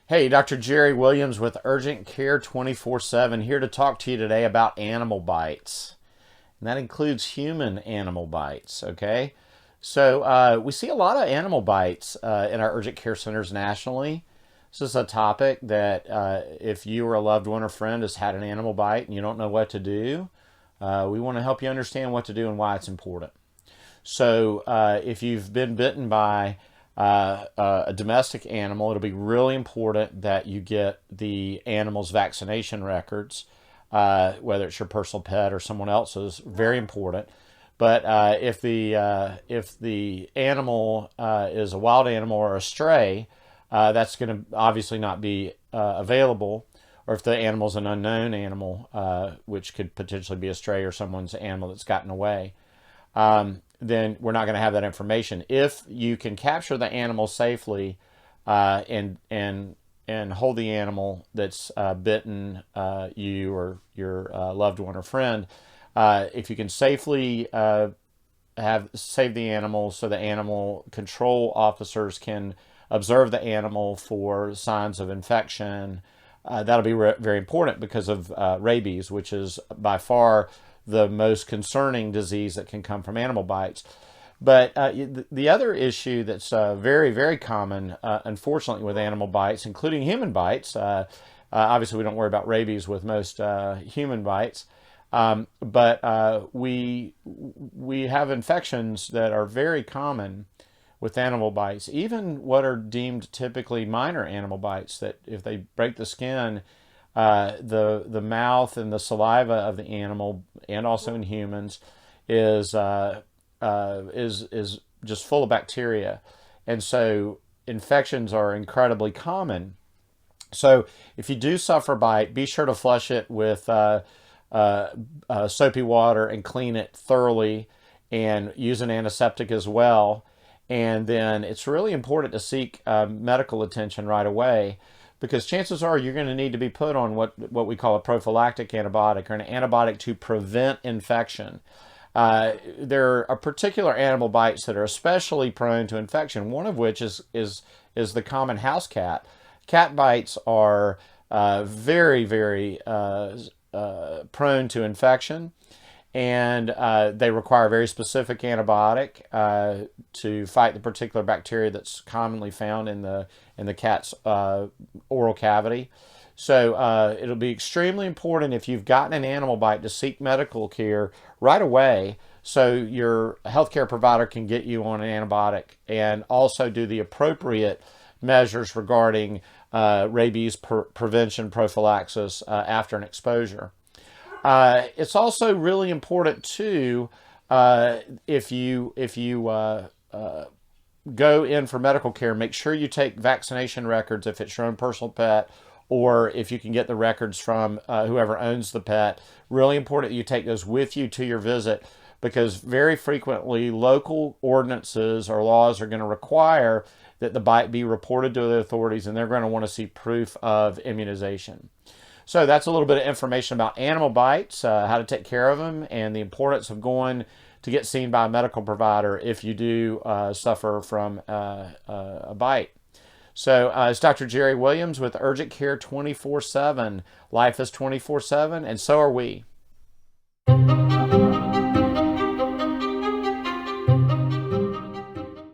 Hey, Dr. Jerry Williams with Urgent Care 24/7 here to talk to you today about animal bites. And that includes human animal bites, okay? So we see a lot of animal bites in our urgent care centers nationally. This is a topic that if you or a loved one or friend has had an animal bite and you don't know what to do, we want to help you understand what to do and why it's important. So if you've been bitten by a domestic animal, it'll be really important that you get the animal's vaccination records, whether it's your personal pet or someone else's. Very important. But if the animal is a wild animal or a stray, that's going to obviously not be available. Or if the animal's an unknown animal, which could potentially be a stray or someone's animal that's gotten away, then we're not going to have that information. If you can capture the animal safely and hold the animal that's bitten you or your loved one or friend, if you can safely have save the animal so the animal control officers can observe the animal for signs of infection, that'll be very important because of rabies, which is by far the most concerning disease that can come from animal bites. But the other issue that's very, very common, unfortunately, with animal bites, including human bites, obviously we don't worry about rabies with most human bites, but we have infections that are very common with animal bites, even what are deemed typically minor animal bites, that if they break the skin, the mouth and the saliva of the animal, and also in humans, is just full of bacteria, and so infections are incredibly common. So if you do suffer a bite, be sure to flush it with soapy water and clean it thoroughly, and use an antiseptic as well. And then it's really important to seek medical attention right away, because chances are you're going to need to be put on what we call a prophylactic antibiotic, or an antibiotic to prevent infection. There are particular animal bites that are especially prone to infection, one of which is the common house cat. Cat bites are very, very prone to infection, and they require a very specific antibiotic to fight the particular bacteria that's commonly found in the cat's oral cavity. So it'll be extremely important, if you've gotten an animal bite, to seek medical care right away, so your healthcare provider can get you on an antibiotic and also do the appropriate measures regarding rabies prevention prophylaxis after an exposure. It's also really important too, if you go in for medical care, make sure you take vaccination records if it's your own personal pet, or if you can get the records from whoever owns the pet. Really important that you take those with you to your visit, because very frequently local ordinances or laws are going to require that the bite be reported to the authorities, and they're going to want to see proof of immunization. So that's a little bit of information about animal bites, how to take care of them, and the importance of going to get seen by a medical provider if you do suffer from a bite. So it's Dr. Jerry Williams with Urgent Care 24/7. Life is 24/7, and so are we.